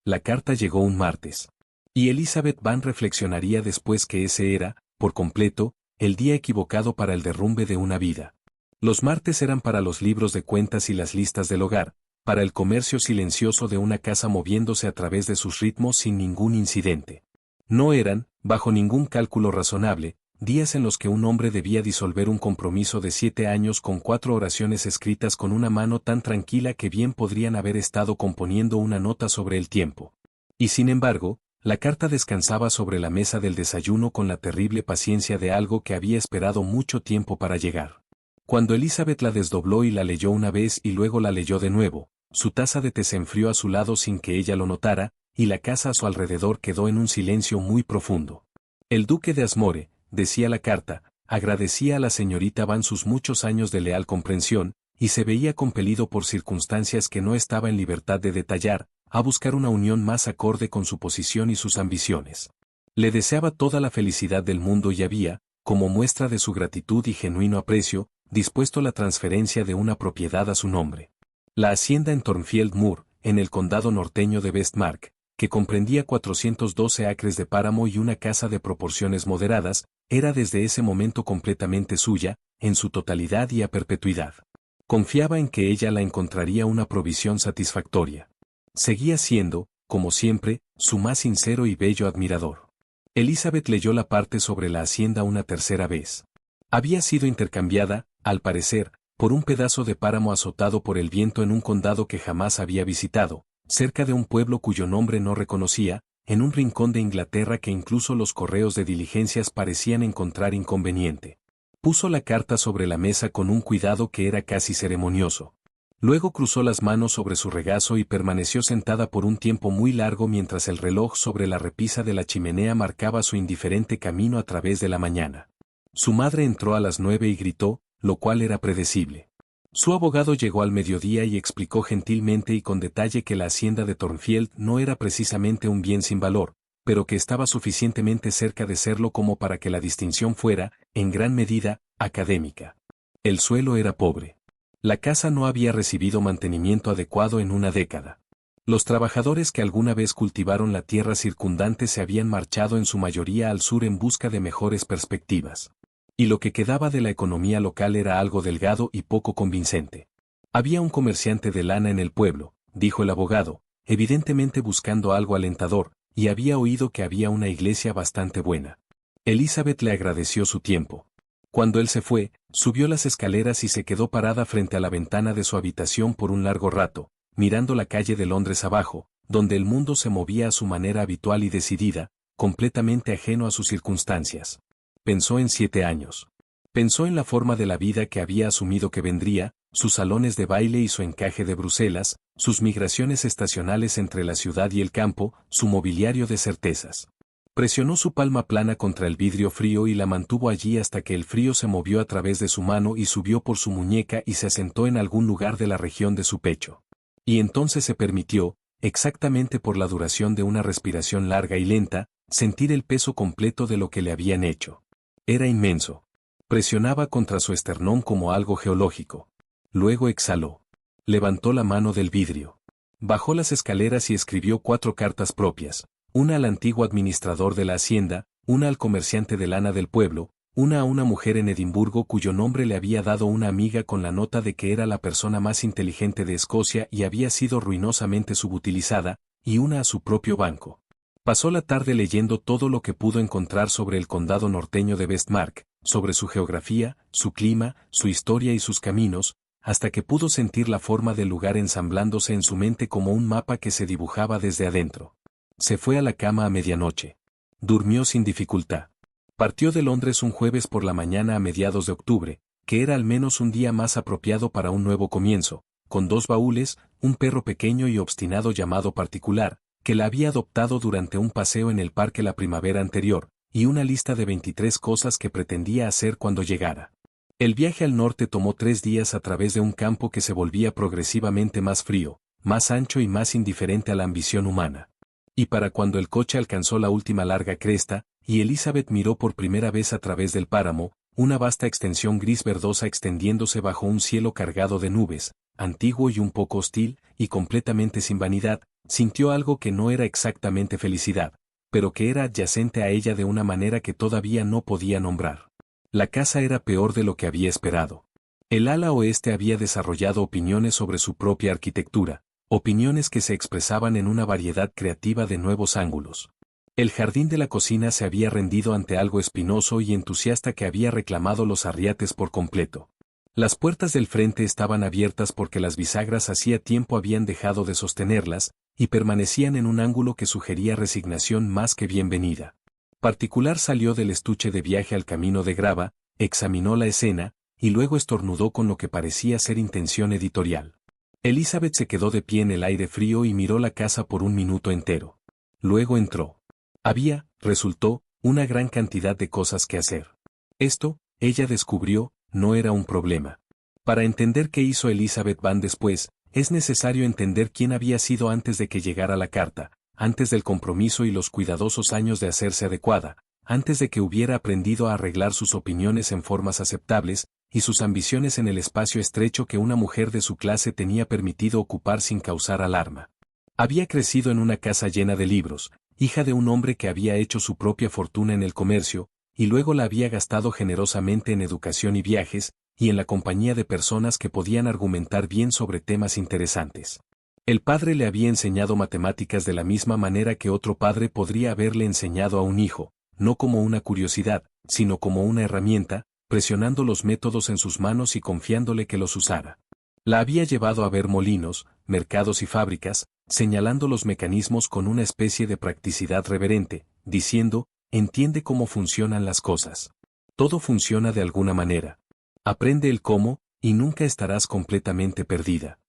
La carta llegó un martes. Y Elizabeth Van reflexionaría después que ese era, por completo, el día equivocado para el derrumbe de una vida. Los martes eran para los libros de cuentas y las listas del hogar, para el comercio silencioso de una casa moviéndose a través de sus ritmos sin ningún incidente. No eran, bajo ningún cálculo razonable, días en los que un hombre debía disolver un compromiso de 7 años con 4 oraciones escritas con una mano tan tranquila que bien podrían haber estado componiendo una nota sobre el tiempo. Y sin embargo, la carta descansaba sobre la mesa del desayuno con la terrible paciencia de algo que había esperado mucho tiempo para llegar. Cuando Elizabeth la desdobló y la leyó una vez y luego la leyó de nuevo, su taza de té se enfrió a su lado sin que ella lo notara, y la casa a su alrededor quedó en un silencio muy profundo. El duque de Asmore, decía la carta, agradecía a la señorita Van sus muchos años de leal comprensión, y se veía compelido por circunstancias que no estaba en libertad de detallar, a buscar una unión más acorde con su posición y sus ambiciones. Le deseaba toda la felicidad del mundo y había, como muestra de su gratitud y genuino aprecio, dispuesto la transferencia de una propiedad a su nombre. La hacienda en Thornfield Moor, en el condado norteño de Vestmark, que comprendía 412 acres de páramo y una casa de proporciones moderadas, era desde ese momento completamente suya, en su totalidad y a perpetuidad. Confiaba en que ella la encontraría una provisión satisfactoria. Seguía siendo, como siempre, su más sincero y bello admirador. Elizabeth leyó la parte sobre la hacienda una tercera vez. Había sido intercambiada, al parecer, por un pedazo de páramo azotado por el viento en un condado que jamás había visitado, cerca de un pueblo cuyo nombre no reconocía, en un rincón de Inglaterra que incluso los correos de diligencias parecían encontrar inconveniente. Puso la carta sobre la mesa con un cuidado que era casi ceremonioso. Luego cruzó las manos sobre su regazo y permaneció sentada por un tiempo muy largo mientras el reloj sobre la repisa de la chimenea marcaba su indiferente camino a través de la mañana. Su madre entró a las 9 y gritó, lo cual era predecible. Su abogado llegó al mediodía y explicó gentilmente y con detalle que la hacienda de Thornfield no era precisamente un bien sin valor, pero que estaba suficientemente cerca de serlo como para que la distinción fuera, en gran medida, académica. El suelo era pobre. La casa no había recibido mantenimiento adecuado en una década. Los trabajadores que alguna vez cultivaron la tierra circundante se habían marchado en su mayoría al sur en busca de mejores perspectivas. Y lo que quedaba de la economía local era algo delgado y poco convincente. Había un comerciante de lana en el pueblo, dijo el abogado, evidentemente buscando algo alentador, y había oído que había una iglesia bastante buena. Elizabeth le agradeció su tiempo. Cuando él se fue, subió las escaleras y se quedó parada frente a la ventana de su habitación por un largo rato, mirando la calle de Londres abajo, donde el mundo se movía a su manera habitual y decidida, completamente ajeno a sus circunstancias. Pensó en 7 años. Pensó en la forma de la vida que había asumido que vendría, sus salones de baile y su encaje de Bruselas, sus migraciones estacionales entre la ciudad y el campo, su mobiliario de certezas. Presionó su palma plana contra el vidrio frío y la mantuvo allí hasta que el frío se movió a través de su mano y subió por su muñeca y se asentó en algún lugar de la región de su pecho. Y entonces se permitió, exactamente por la duración de una respiración larga y lenta, sentir el peso completo de lo que le habían hecho. Era inmenso. Presionaba contra su esternón como algo geológico. Luego exhaló. Levantó la mano del vidrio. Bajó las escaleras y escribió 4 cartas propias, una al antiguo administrador de la hacienda, una al comerciante de lana del pueblo, una a una mujer en Edimburgo cuyo nombre le había dado una amiga con la nota de que era la persona más inteligente de Escocia y había sido ruinosamente subutilizada, y una a su propio banco. Pasó la tarde leyendo todo lo que pudo encontrar sobre el condado norteño de Vestmark, sobre su geografía, su clima, su historia y sus caminos, hasta que pudo sentir la forma del lugar ensamblándose en su mente como un mapa que se dibujaba desde adentro. Se fue a la cama a medianoche. Durmió sin dificultad. Partió de Londres un jueves por la mañana a mediados de octubre, que era al menos un día más apropiado para un nuevo comienzo, con 2 baúles, un perro pequeño y obstinado llamado Particular, que la había adoptado durante un paseo en el parque la primavera anterior, y una lista de 23 cosas que pretendía hacer cuando llegara. El viaje al norte tomó 3 días a través de un campo que se volvía progresivamente más frío, más ancho y más indiferente a la ambición humana. Y para cuando el coche alcanzó la última larga cresta, y Elizabeth miró por primera vez a través del páramo, una vasta extensión gris verdosa extendiéndose bajo un cielo cargado de nubes, antiguo y un poco hostil, y completamente sin vanidad, sintió algo que no era exactamente felicidad, pero que era adyacente a ella de una manera que todavía no podía nombrar. La casa era peor de lo que había esperado. El ala oeste había desarrollado opiniones sobre su propia arquitectura, opiniones que se expresaban en una variedad creativa de nuevos ángulos. El jardín de la cocina se había rendido ante algo espinoso y entusiasta que había reclamado los arriates por completo. Las puertas del frente estaban abiertas porque las bisagras hacía tiempo habían dejado de sostenerlas, y permanecían en un ángulo que sugería resignación más que bienvenida. Particular salió del estuche de viaje al camino de grava, examinó la escena, y luego estornudó con lo que parecía ser intención editorial. Elizabeth se quedó de pie en el aire frío y miró la casa por un minuto entero. Luego entró. Había, resultó, una gran cantidad de cosas que hacer. Esto, ella descubrió, no era un problema. Para entender qué hizo Elizabeth Van después, es necesario entender quién había sido antes de que llegara la carta, antes del compromiso y los cuidadosos años de hacerse adecuada, antes de que hubiera aprendido a arreglar sus opiniones en formas aceptables, y sus ambiciones en el espacio estrecho que una mujer de su clase tenía permitido ocupar sin causar alarma. Había crecido en una casa llena de libros, hija de un hombre que había hecho su propia fortuna en el comercio, y luego la había gastado generosamente en educación y viajes, y en la compañía de personas que podían argumentar bien sobre temas interesantes. El padre le había enseñado matemáticas de la misma manera que otro padre podría haberle enseñado a un hijo, no como una curiosidad, sino como una herramienta, presionando los métodos en sus manos y confiándole que los usara. La había llevado a ver molinos, mercados y fábricas, señalando los mecanismos con una especie de practicidad reverente, diciendo, entiende cómo funcionan las cosas. Todo funciona de alguna manera. Aprende el cómo, y nunca estarás completamente perdida.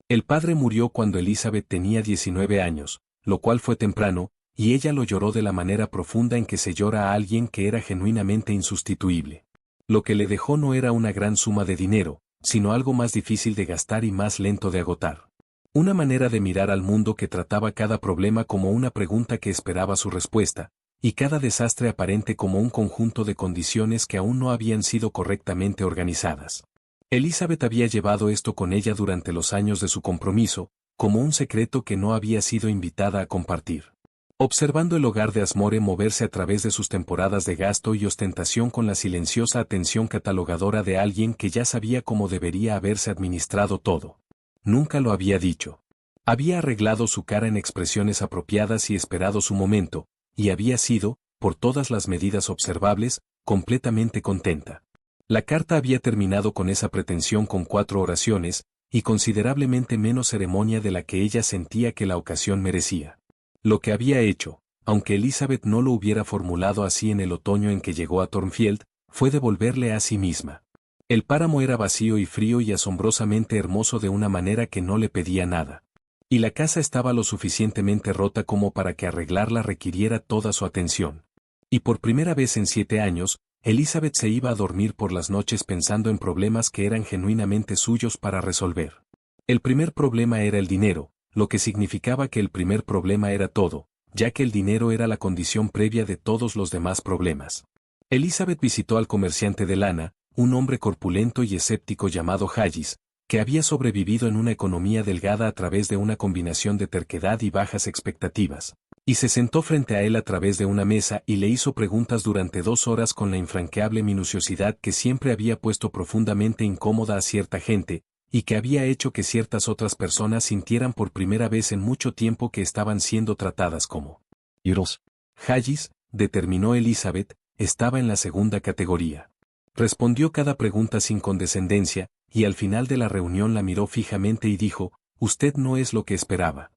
El padre murió cuando Elizabeth tenía 19 años, lo cual fue temprano, y ella lo lloró de la manera profunda en que se llora a alguien que era genuinamente insustituible. Lo que le dejó no era una gran suma de dinero, sino algo más difícil de gastar y más lento de agotar. Una manera de mirar al mundo que trataba cada problema como una pregunta que esperaba su respuesta, y cada desastre aparente como un conjunto de condiciones que aún no habían sido correctamente organizadas. Elizabeth había llevado esto con ella durante los años de su compromiso, como un secreto que no había sido invitada a compartir. Observando el hogar de Asmore moverse a través de sus temporadas de gasto y ostentación con la silenciosa atención catalogadora de alguien que ya sabía cómo debería haberse administrado todo. Nunca lo había dicho. Había arreglado su cara en expresiones apropiadas y esperado su momento, y había sido, por todas las medidas observables, completamente contenta. La carta había terminado con esa pretensión con 4 oraciones, y considerablemente menos ceremonia de la que ella sentía que la ocasión merecía. Lo que había hecho, aunque Elizabeth no lo hubiera formulado así en el otoño en que llegó a Thornfield, fue devolverle a sí misma. El páramo era vacío y frío y asombrosamente hermoso de una manera que no le pedía nada. Y la casa estaba lo suficientemente rota como para que arreglarla requiriera toda su atención. Y por primera vez en 7 años, Elizabeth se iba a dormir por las noches pensando en problemas que eran genuinamente suyos para resolver. El primer problema era el dinero, lo que significaba que el primer problema era todo, ya que el dinero era la condición previa de todos los demás problemas. Elizabeth visitó al comerciante de lana, un hombre corpulento y escéptico llamado Hayes, que había sobrevivido en una economía delgada a través de una combinación de terquedad y bajas expectativas, y se sentó frente a él a través de una mesa y le hizo preguntas durante 2 horas con la infranqueable minuciosidad que siempre había puesto profundamente incómoda a cierta gente, y que había hecho que ciertas otras personas sintieran por primera vez en mucho tiempo que estaban siendo tratadas como ídolos. Hayes, determinó Elizabeth, estaba en la segunda categoría. Respondió cada pregunta sin condescendencia, y al final de la reunión la miró fijamente y dijo, «Usted no es lo que esperaba».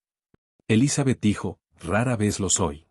Elizabeth dijo, «Rara vez lo soy».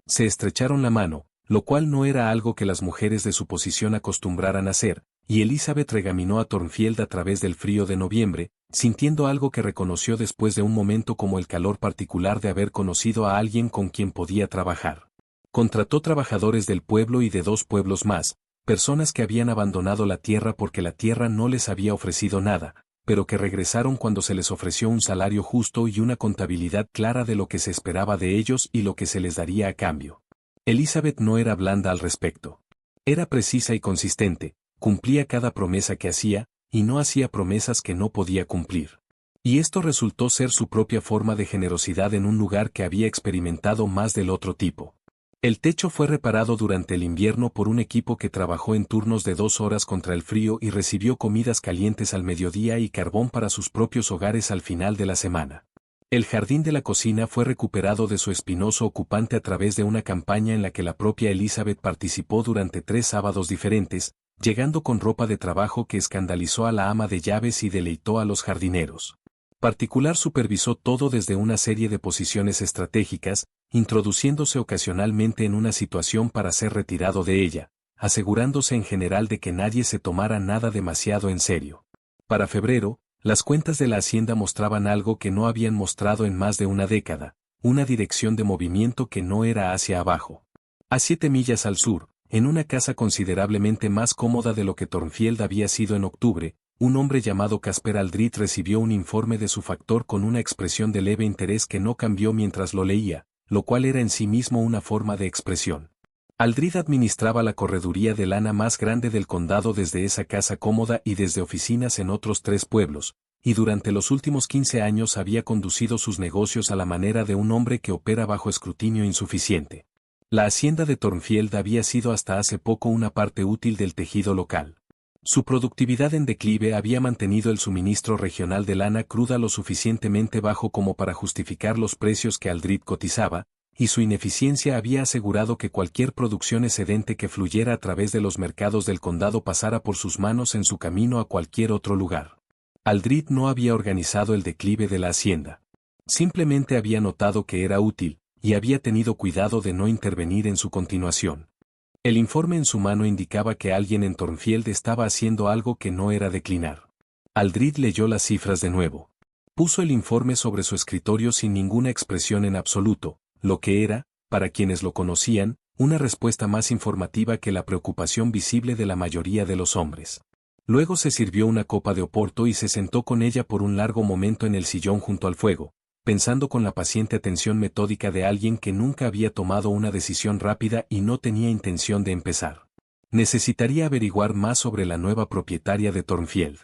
Se estrecharon la mano, lo cual no era algo que las mujeres de su posición acostumbraran a hacer, y Elizabeth regaminó a Thornfield a través del frío de noviembre, sintiendo algo que reconoció después de un momento como el calor particular de haber conocido a alguien con quien podía trabajar. Contrató trabajadores del pueblo y de 2 pueblos más, personas que habían abandonado la tierra porque la tierra no les había ofrecido nada, pero que regresaron cuando se les ofreció un salario justo y una contabilidad clara de lo que se esperaba de ellos y lo que se les daría a cambio. Elizabeth no era blanda al respecto. Era precisa y consistente, cumplía cada promesa que hacía, y no hacía promesas que no podía cumplir. Y esto resultó ser su propia forma de generosidad en un lugar que había experimentado más del otro tipo. El techo fue reparado durante el invierno por un equipo que trabajó en turnos de 2 horas contra el frío y recibió comidas calientes al mediodía y carbón para sus propios hogares al final de la semana. El jardín de la cocina fue recuperado de su espinoso ocupante a través de una campaña en la que la propia Elizabeth participó durante 3 sábados diferentes, llegando con ropa de trabajo que escandalizó a la ama de llaves y deleitó a los jardineros. Particular supervisó todo desde una serie de posiciones estratégicas, introduciéndose ocasionalmente en una situación para ser retirado de ella, asegurándose en general de que nadie se tomara nada demasiado en serio. Para febrero, las cuentas de la hacienda mostraban algo que no habían mostrado en más de una década, una dirección de movimiento que no era hacia abajo. A 7 millas al sur, en una casa considerablemente más cómoda de lo que Thornfield había sido en octubre, un hombre llamado Casper Aldrich recibió un informe de su factor con una expresión de leve interés que no cambió mientras lo leía, lo cual era en sí mismo una forma de expresión. Aldrich administraba la correduría de lana más grande del condado desde esa casa cómoda y desde oficinas en otros 3 pueblos, y durante los últimos 15 años había conducido sus negocios a la manera de un hombre que opera bajo escrutinio insuficiente. La hacienda de Thornfield había sido hasta hace poco una parte útil del tejido local. Su productividad en declive había mantenido el suministro regional de lana cruda lo suficientemente bajo como para justificar los precios que Aldrich cotizaba, y su ineficiencia había asegurado que cualquier producción excedente que fluyera a través de los mercados del condado pasara por sus manos en su camino a cualquier otro lugar. Aldrich no había organizado el declive de la hacienda. Simplemente había notado que era útil, y había tenido cuidado de no intervenir en su continuación. El informe en su mano indicaba que alguien en Thornfield estaba haciendo algo que no era declinar. Aldrich leyó las cifras de nuevo. Puso el informe sobre su escritorio sin ninguna expresión en absoluto, lo que era, para quienes lo conocían, una respuesta más informativa que la preocupación visible de la mayoría de los hombres. Luego se sirvió una copa de oporto y se sentó con ella por un largo momento en el sillón junto al fuego, pensando con la paciente atención metódica de alguien que nunca había tomado una decisión rápida y no tenía intención de empezar. Necesitaría averiguar más sobre la nueva propietaria de Thornfield.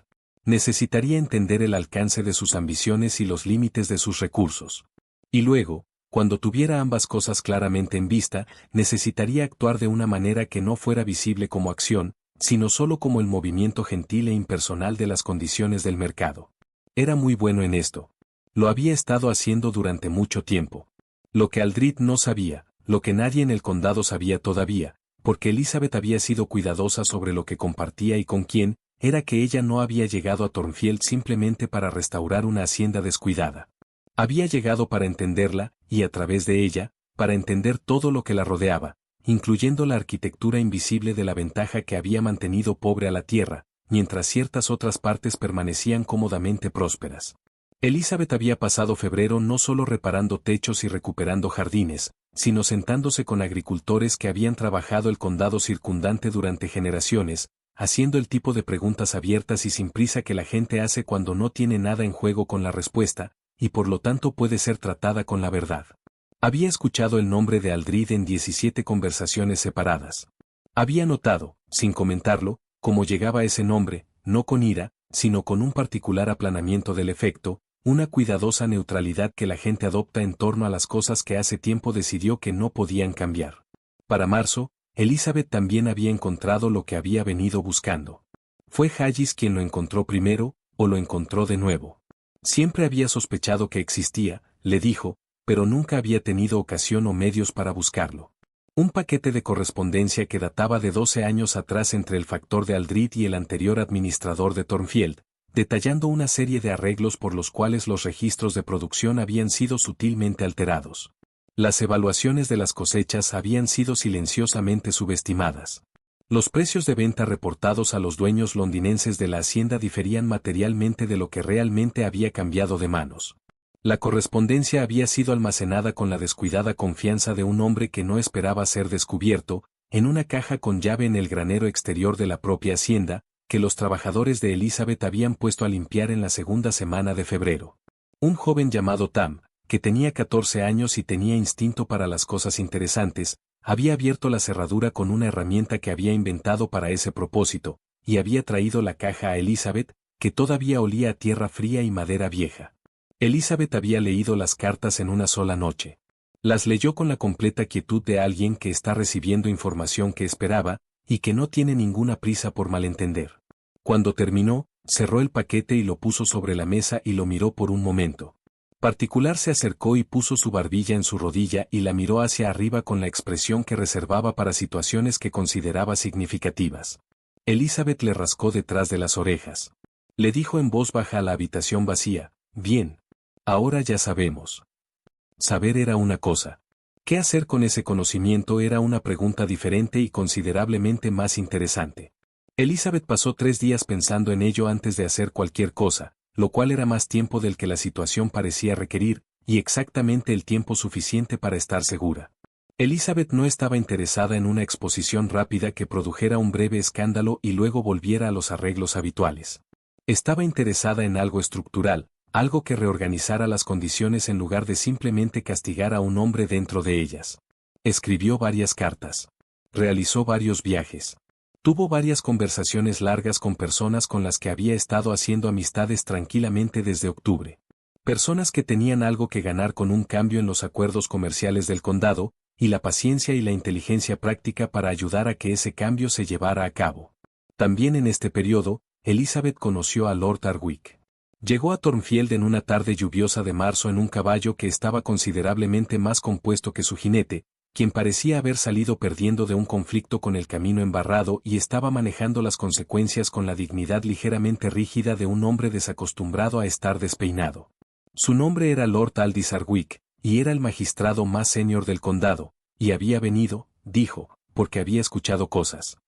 Necesitaría entender el alcance de sus ambiciones y los límites de sus recursos. Y luego, cuando tuviera ambas cosas claramente en vista, necesitaría actuar de una manera que no fuera visible como acción, sino solo como el movimiento gentil e impersonal de las condiciones del mercado. Era muy bueno en esto. Lo había estado haciendo durante mucho tiempo. Lo que Aldrich no sabía, lo que nadie en el condado sabía todavía, porque Elizabeth había sido cuidadosa sobre lo que compartía y con quién, era que ella no había llegado a Thornfield simplemente para restaurar una hacienda descuidada. Había llegado para entenderla, y a través de ella, para entender todo lo que la rodeaba, incluyendo la arquitectura invisible de la ventaja que había mantenido pobre a la tierra, mientras ciertas otras partes permanecían cómodamente prósperas. Elizabeth había pasado febrero no solo reparando techos y recuperando jardines, sino sentándose con agricultores que habían trabajado el condado circundante durante generaciones, haciendo el tipo de preguntas abiertas y sin prisa que la gente hace cuando no tiene nada en juego con la respuesta, y por lo tanto puede ser tratada con la verdad. Había escuchado el nombre de Aldrich en 17 conversaciones separadas. Había notado, sin comentarlo, cómo llegaba ese nombre, no con ira, sino con un particular aplanamiento del efecto, una cuidadosa neutralidad que la gente adopta en torno a las cosas que hace tiempo decidió que no podían cambiar. Para marzo, Elizabeth también había encontrado lo que había venido buscando. ¿Fue Haggis quien lo encontró primero, o lo encontró de nuevo? Siempre había sospechado que existía, le dijo, pero nunca había tenido ocasión o medios para buscarlo. Un paquete de correspondencia que databa de 12 años atrás entre el factor de Aldrich y el anterior administrador de Thornfield, detallando una serie de arreglos por los cuales los registros de producción habían sido sutilmente alterados. Las evaluaciones de las cosechas habían sido silenciosamente subestimadas. Los precios de venta reportados a los dueños londinenses de la hacienda diferían materialmente de lo que realmente había cambiado de manos. La correspondencia había sido almacenada con la descuidada confianza de un hombre que no esperaba ser descubierto, en una caja con llave en el granero exterior de la propia hacienda, que los trabajadores de Elizabeth habían puesto a limpiar en la segunda semana de febrero. Un joven llamado Tam, que tenía 14 años y tenía instinto para las cosas interesantes, había abierto la cerradura con una herramienta que había inventado para ese propósito, y había traído la caja a Elizabeth, que todavía olía a tierra fría y madera vieja. Elizabeth había leído las cartas en una sola noche. Las leyó con la completa quietud de alguien que está recibiendo información que esperaba, y que no tiene ninguna prisa por malentender. Cuando terminó, cerró el paquete y lo puso sobre la mesa y lo miró por un momento. Particular se acercó y puso su barbilla en su rodilla y la miró hacia arriba con la expresión que reservaba para situaciones que consideraba significativas. Elizabeth le rascó detrás de las orejas. Le dijo en voz baja a la habitación vacía, «Bien. Ahora ya sabemos». Saber era una cosa. ¿Qué hacer con ese conocimiento era una pregunta diferente y considerablemente más interesante? Elizabeth pasó 3 días pensando en ello antes de hacer cualquier cosa, lo cual era más tiempo del que la situación parecía requerir, y exactamente el tiempo suficiente para estar segura. Elizabeth no estaba interesada en una exposición rápida que produjera un breve escándalo y luego volviera a los arreglos habituales. Estaba interesada en algo estructural, algo que reorganizara las condiciones en lugar de simplemente castigar a un hombre dentro de ellas. Escribió varias cartas. Realizó varios viajes. Tuvo varias conversaciones largas con personas con las que había estado haciendo amistades tranquilamente desde octubre. Personas que tenían algo que ganar con un cambio en los acuerdos comerciales del condado, y la paciencia y la inteligencia práctica para ayudar a que ese cambio se llevara a cabo. También en este periodo, Elizabeth conoció a Lord Arwick. Llegó a Thornfield en una tarde lluviosa de marzo en un caballo que estaba considerablemente más compuesto que su jinete, quien parecía haber salido perdiendo de un conflicto con el camino embarrado y estaba manejando las consecuencias con la dignidad ligeramente rígida de un hombre desacostumbrado a estar despeinado. Su nombre era Lord Aldis Arwick, y era el magistrado más senior del condado, y había venido, dijo, porque había escuchado cosas.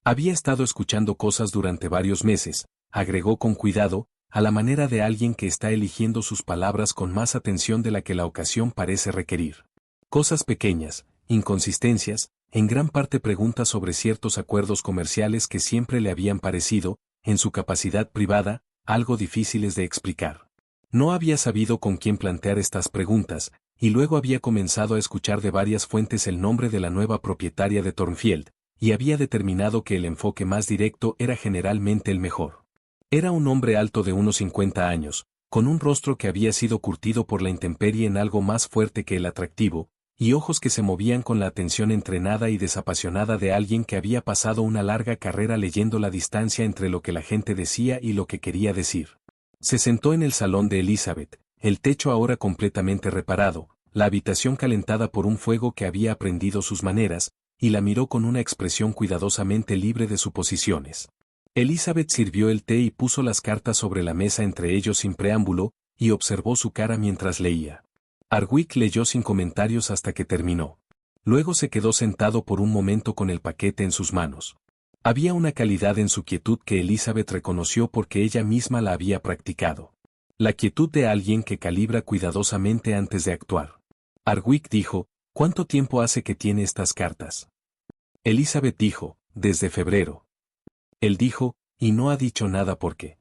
Había estado escuchando cosas durante varios meses, agregó con cuidado, a la manera de alguien que está eligiendo sus palabras con más atención de la que la ocasión parece requerir. Cosas pequeñas, inconsistencias, en gran parte preguntas sobre ciertos acuerdos comerciales que siempre le habían parecido, en su capacidad privada, algo difíciles de explicar. No había sabido con quién plantear estas preguntas, y luego había comenzado a escuchar de varias fuentes el nombre de la nueva propietaria de Thornfield, y había determinado que el enfoque más directo era generalmente el mejor. Era un hombre alto de unos 50 años, con un rostro que había sido curtido por la intemperie en algo más fuerte que el atractivo, y ojos que se movían con la atención entrenada y desapasionada de alguien que había pasado una larga carrera leyendo la distancia entre lo que la gente decía y lo que quería decir. Se sentó en el salón de Elizabeth, el techo ahora completamente reparado, la habitación calentada por un fuego que había aprendido sus maneras, y la miró con una expresión cuidadosamente libre de suposiciones. Elizabeth sirvió el té y puso las cartas sobre la mesa entre ellos sin preámbulo, y observó su cara mientras leía. Arwick leyó sin comentarios hasta que terminó. Luego se quedó sentado por un momento con el paquete en sus manos. Había una calidad en su quietud que Elizabeth reconoció porque ella misma la había practicado. La quietud de alguien que calibra cuidadosamente antes de actuar. Arwick dijo, «¿Cuánto tiempo hace que tiene estas cartas?» Elizabeth dijo, «Desde febrero». Él dijo, «Y no ha dicho nada por qué».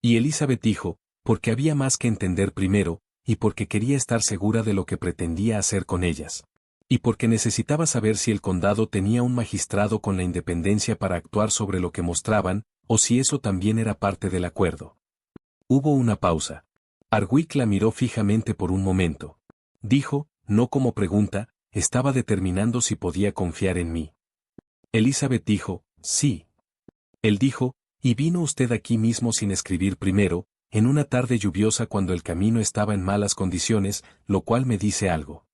Y Elizabeth dijo, «Porque había más que entender primero, y porque quería estar segura de lo que pretendía hacer con ellas. Y porque necesitaba saber si el condado tenía un magistrado con la independencia para actuar sobre lo que mostraban, o si eso también era parte del acuerdo». Hubo una pausa. Arwick la miró fijamente por un momento. Dijo, no como pregunta, estaba determinando si podía confiar en mí. Elizabeth dijo, «Sí». Él dijo, «¿Y vino usted aquí mismo sin escribir primero, en una tarde lluviosa cuando el camino estaba en malas condiciones, lo cual me dice algo?»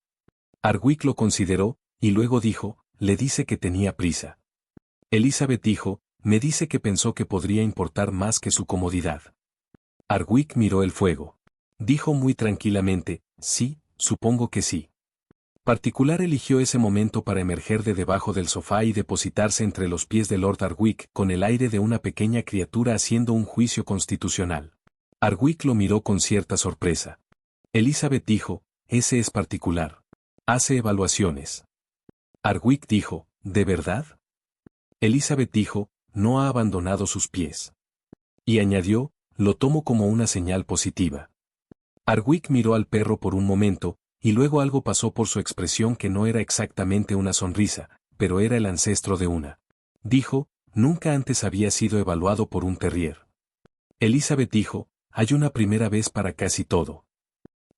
Arwick lo consideró, y luego dijo, «Le dice que tenía prisa». Elizabeth dijo, «Me dice que pensó que podría importar más que su comodidad». Arwick miró el fuego. Dijo muy tranquilamente, «Sí, supongo que sí». Particular eligió ese momento para emerger de debajo del sofá y depositarse entre los pies de Lord Arwick con el aire de una pequeña criatura haciendo un juicio constitucional. Arwick lo miró con cierta sorpresa. Elizabeth dijo, «Ese es particular. Hace evaluaciones». Arwick dijo, «¿De verdad?» Elizabeth dijo, «No ha abandonado sus pies». Y añadió, «Lo tomo como una señal positiva». Arwick miró al perro por un momento, y luego algo pasó por su expresión que no era exactamente una sonrisa, pero era el ancestro de una. Dijo, «Nunca antes había sido evaluado por un terrier». Elizabeth dijo, hay una primera vez para casi todo.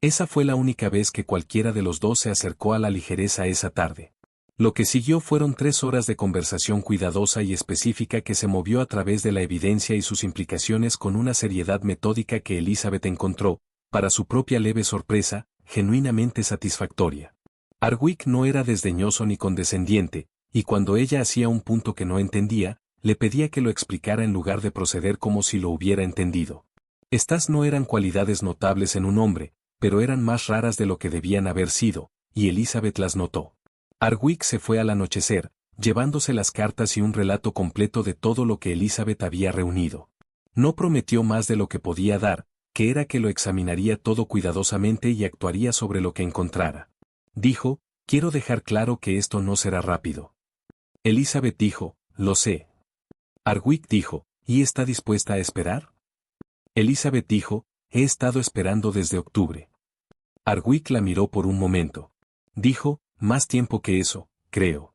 Esa fue la única vez que cualquiera de los dos se acercó a la ligereza esa tarde. Lo que siguió fueron 3 horas de conversación cuidadosa y específica que se movió a través de la evidencia y sus implicaciones con una seriedad metódica que Elizabeth encontró, para su propia leve sorpresa, genuinamente satisfactoria. Hardwicke no era desdeñoso ni condescendiente, y cuando ella hacía un punto que no entendía, le pedía que lo explicara en lugar de proceder como si lo hubiera entendido. Estas no eran cualidades notables en un hombre, pero eran más raras de lo que debían haber sido, y Elizabeth las notó. Hardwicke se fue al anochecer, llevándose las cartas y un relato completo de todo lo que Elizabeth había reunido. No prometió más de lo que podía dar, que era que lo examinaría todo cuidadosamente y actuaría sobre lo que encontrara. Dijo, quiero dejar claro que esto no será rápido. Elizabeth dijo, lo sé. Hardwicke dijo, ¿y está dispuesta a esperar? Elizabeth dijo, he estado esperando desde octubre. Hardwicke la miró por un momento. Dijo, más tiempo que eso, creo.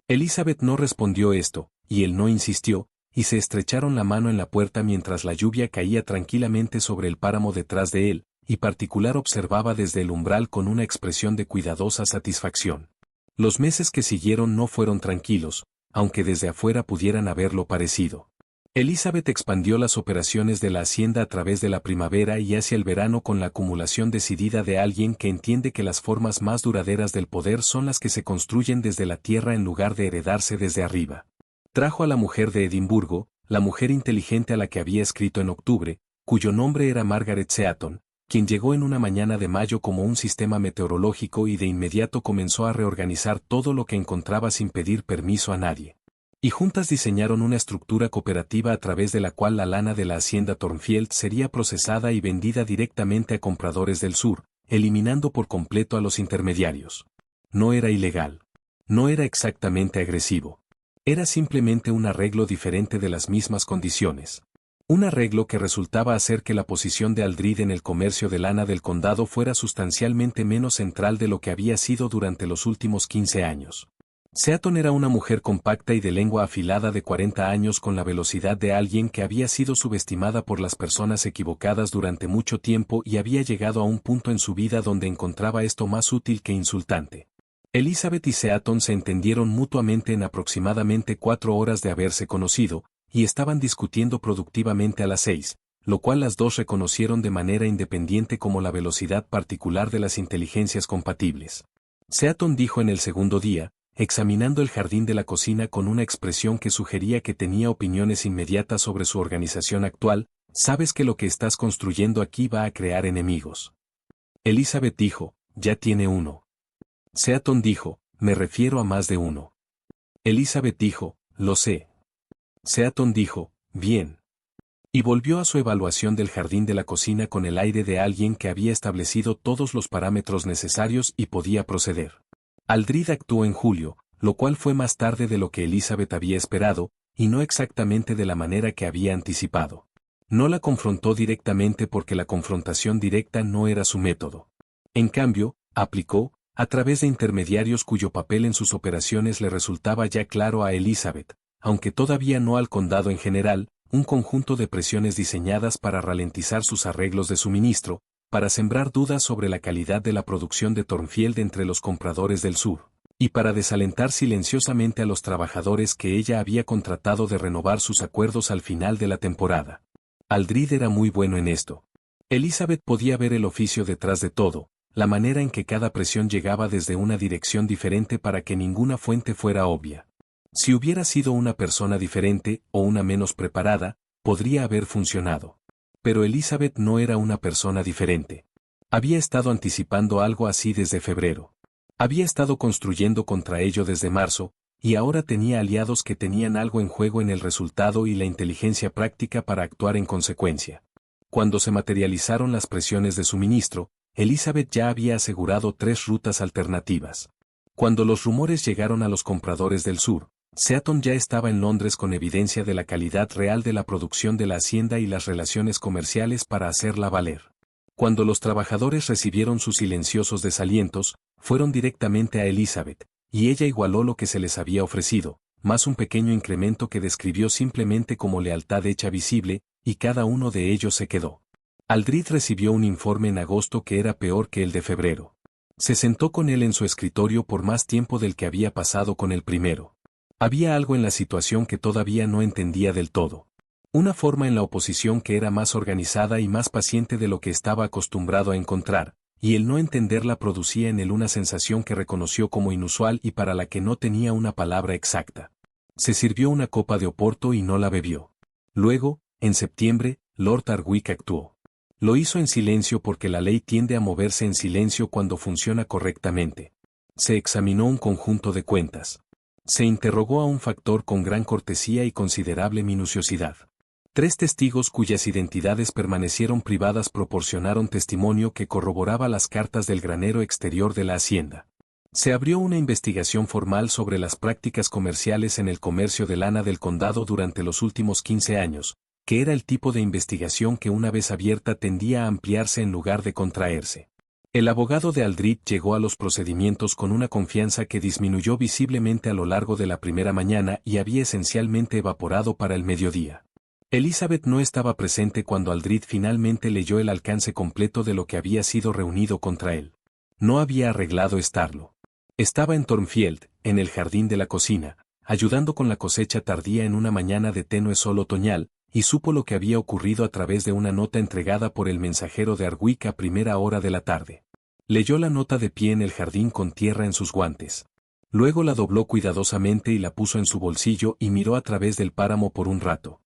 Elizabeth no respondió esto, y él no insistió, y se estrecharon la mano en la puerta mientras la lluvia caía tranquilamente sobre el páramo detrás de él, y particular observaba desde el umbral con una expresión de cuidadosa satisfacción. Los meses que siguieron no fueron tranquilos, aunque desde afuera pudieran haberlo parecido. Elizabeth expandió las operaciones de la hacienda a través de la primavera y hacia el verano con la acumulación decidida de alguien que entiende que las formas más duraderas del poder son las que se construyen desde la tierra en lugar de heredarse desde arriba. Trajo a la mujer de Edimburgo, la mujer inteligente a la que había escrito en octubre, cuyo nombre era Margaret Seaton, quien llegó en una mañana de mayo como un sistema meteorológico y de inmediato comenzó a reorganizar todo lo que encontraba sin pedir permiso a nadie. Y juntas diseñaron una estructura cooperativa a través de la cual la lana de la hacienda Thornfield sería procesada y vendida directamente a compradores del sur, eliminando por completo a los intermediarios. No era ilegal. No era exactamente agresivo. Era simplemente un arreglo diferente de las mismas condiciones. Un arreglo que resultaba hacer que la posición de Aldrid en el comercio de lana del condado fuera sustancialmente menos central de lo que había sido durante los últimos 15 años. Seaton era una mujer compacta y de lengua afilada de 40 años con la velocidad de alguien que había sido subestimada por las personas equivocadas durante mucho tiempo y había llegado a un punto en su vida donde encontraba esto más útil que insultante. Elizabeth y Seaton se entendieron mutuamente en aproximadamente 4 horas de haberse conocido, y estaban discutiendo productivamente a las 6, lo cual las dos reconocieron de manera independiente como la velocidad particular de las inteligencias compatibles. Seaton dijo en el segundo día, examinando el jardín de la cocina con una expresión que sugería que tenía opiniones inmediatas sobre su organización actual, sabes que lo que estás construyendo aquí va a crear enemigos. Elizabeth dijo, ya tiene uno. Seaton dijo, me refiero a más de uno. Elizabeth dijo, lo sé. Seaton dijo, bien. Y volvió a su evaluación del jardín de la cocina con el aire de alguien que había establecido todos los parámetros necesarios y podía proceder. Aldrid actuó en julio, lo cual fue más tarde de lo que Elizabeth había esperado, y no exactamente de la manera que había anticipado. No la confrontó directamente porque la confrontación directa no era su método. En cambio, aplicó, a través de intermediarios cuyo papel en sus operaciones le resultaba ya claro a Elizabeth, aunque todavía no al condado en general, un conjunto de presiones diseñadas para ralentizar sus arreglos de suministro, para sembrar dudas sobre la calidad de la producción de Thornfield entre los compradores del sur, y para desalentar silenciosamente a los trabajadores que ella había contratado de renovar sus acuerdos al final de la temporada. Aldrid era muy bueno en esto. Elizabeth podía ver el oficio detrás de todo, la manera en que cada presión llegaba desde una dirección diferente para que ninguna fuente fuera obvia. Si hubiera sido una persona diferente, o una menos preparada, podría haber funcionado. Pero Elizabeth no era una persona diferente. Había estado anticipando algo así desde febrero. Había estado construyendo contra ello desde marzo, y ahora tenía aliados que tenían algo en juego en el resultado y la inteligencia práctica para actuar en consecuencia. Cuando se materializaron las presiones de suministro, Elizabeth ya había asegurado 3 rutas alternativas. Cuando los rumores llegaron a los compradores del sur, Seaton ya estaba en Londres con evidencia de la calidad real de la producción de la hacienda y las relaciones comerciales para hacerla valer. Cuando los trabajadores recibieron sus silenciosos desalientos, fueron directamente a Elizabeth, y ella igualó lo que se les había ofrecido, más un pequeño incremento que describió simplemente como lealtad hecha visible, y cada uno de ellos se quedó. Aldrid recibió un informe en agosto que era peor que el de febrero. Se sentó con él en su escritorio por más tiempo del que había pasado con el primero. Había algo en la situación que todavía no entendía del todo. Una forma en la oposición que era más organizada y más paciente de lo que estaba acostumbrado a encontrar, y el no entenderla producía en él una sensación que reconoció como inusual y para la que no tenía una palabra exacta. Se sirvió una copa de oporto y no la bebió. Luego, en septiembre, Lord Ardwick actuó. Lo hizo en silencio porque la ley tiende a moverse en silencio cuando funciona correctamente. Se examinó un conjunto de cuentas. Se interrogó a un factor con gran cortesía y considerable minuciosidad. 3 testigos cuyas identidades permanecieron privadas proporcionaron testimonio que corroboraba las cartas del granero exterior de la hacienda. Se abrió una investigación formal sobre las prácticas comerciales en el comercio de lana del condado durante los últimos 15 años, que era el tipo de investigación que una vez abierta tendía a ampliarse en lugar de contraerse. El abogado de Aldrid llegó a los procedimientos con una confianza que disminuyó visiblemente a lo largo de la primera mañana y había esencialmente evaporado para el mediodía. Elizabeth no estaba presente cuando Aldrid finalmente leyó el alcance completo de lo que había sido reunido contra él. No había arreglado estarlo. Estaba en Thornfield, en el jardín de la cocina, ayudando con la cosecha tardía en una mañana de tenue sol otoñal, y supo lo que había ocurrido a través de una nota entregada por el mensajero de Ardwick a primera hora de la tarde. Leyó la nota de pie en el jardín con tierra en sus guantes. Luego la dobló cuidadosamente y la puso en su bolsillo y miró a través del páramo por un rato.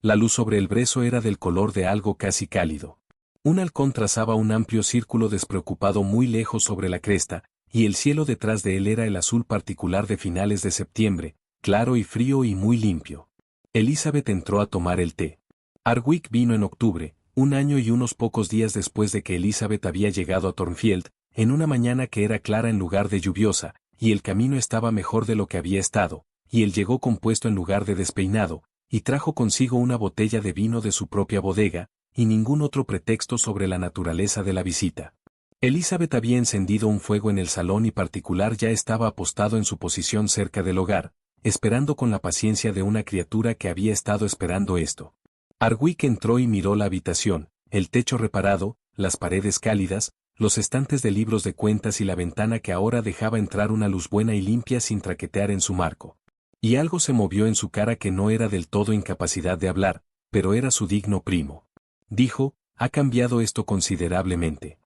La luz sobre el brezo era del color de algo casi cálido. Un halcón trazaba un amplio círculo despreocupado muy lejos sobre la cresta, y el cielo detrás de él era el azul particular de finales de septiembre, claro y frío y muy limpio. Elizabeth entró a tomar el té. Ardwick vino en octubre, un año y unos pocos días después de que Elizabeth había llegado a Thornfield, en una mañana que era clara en lugar de lluviosa, y el camino estaba mejor de lo que había estado, y él llegó compuesto en lugar de despeinado, y trajo consigo una botella de vino de su propia bodega, y ningún otro pretexto sobre la naturaleza de la visita. Elizabeth había encendido un fuego en el salón y particular ya estaba apostado en su posición cerca del hogar, esperando con la paciencia de una criatura que había estado esperando esto. Ardwick entró y miró la habitación, el techo reparado, las paredes cálidas, los estantes de libros de cuentas y la ventana que ahora dejaba entrar una luz buena y limpia sin traquetear en su marco. Y algo se movió en su cara que no era del todo incapacidad de hablar, pero era su digno primo. Dijo, ha cambiado esto considerablemente.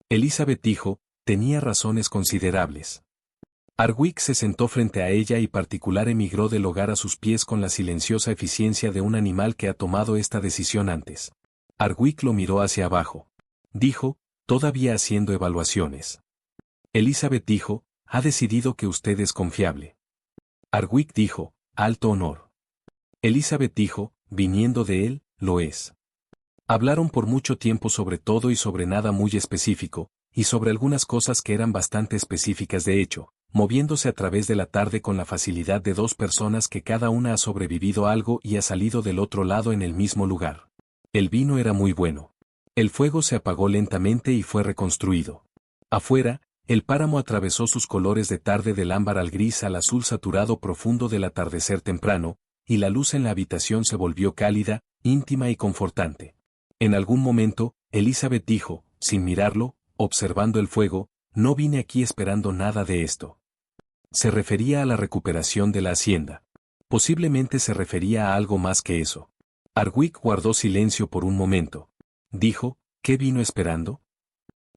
Elizabeth dijo, tenía razones considerables. Ardwick se sentó frente a ella y particular emigró del hogar a sus pies con la silenciosa eficiencia de un animal que ha tomado esta decisión antes. Ardwick lo miró hacia abajo. Dijo, todavía haciendo evaluaciones. Elizabeth dijo, ha decidido que usted es confiable. Ardwick dijo, alto honor. Elizabeth dijo, viniendo de él, lo es. Hablaron por mucho tiempo sobre todo y sobre nada muy específico, y sobre algunas cosas que eran bastante específicas de hecho, moviéndose a través de la tarde con la facilidad de 2 personas que cada una ha sobrevivido a algo y ha salido del otro lado en el mismo lugar. El vino era muy bueno. El fuego se apagó lentamente y fue reconstruido. Afuera, el páramo atravesó sus colores de tarde del ámbar al gris al azul saturado profundo del atardecer temprano, y la luz en la habitación se volvió cálida, íntima y confortante. En algún momento, Elizabeth dijo, sin mirarlo, observando el fuego, no vine aquí esperando nada de esto. Se refería a la recuperación de la hacienda. Posiblemente se refería a algo más que eso. Ardwick guardó silencio por un momento. Dijo, ¿qué vino esperando?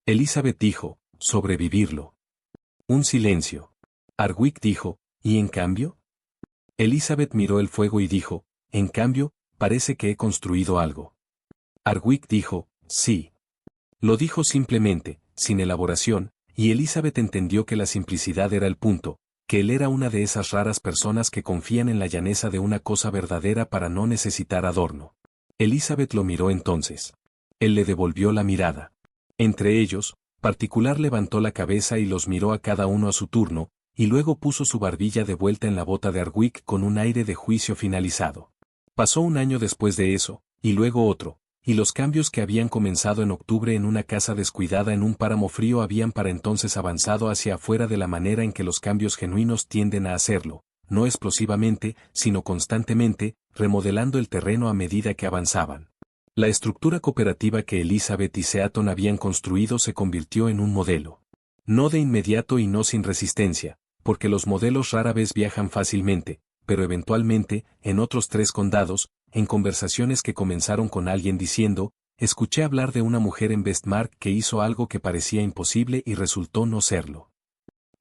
Elizabeth dijo, sobrevivirlo. Un silencio. Ardwick dijo, ¿y en cambio? Elizabeth miró el fuego y dijo, en cambio, parece que he construido algo. Ardwick dijo, sí. Lo dijo simplemente, sin elaboración, y Elizabeth entendió que la simplicidad era el punto, que él era una de esas raras personas que confían en la llaneza de una cosa verdadera para no necesitar adorno. Elizabeth lo miró entonces. Él le devolvió la mirada. Entre ellos, particular levantó la cabeza y los miró a cada uno a su turno, y luego puso su barbilla de vuelta en la bota de Ardwick con un aire de juicio finalizado. Pasó un año después de eso, y luego otro, y los cambios que habían comenzado en octubre en una casa descuidada en un páramo frío habían para entonces avanzado hacia afuera de la manera en que los cambios genuinos tienden a hacerlo, no explosivamente, sino constantemente, remodelando el terreno a medida que avanzaban. La estructura cooperativa que Elizabeth y Seaton habían construido se convirtió en un modelo. No de inmediato y no sin resistencia, porque los modelos rara vez viajan fácilmente, pero eventualmente, en otros 3 condados, en conversaciones que comenzaron con alguien diciendo, escuché hablar de una mujer en Vestmark que hizo algo que parecía imposible y resultó no serlo.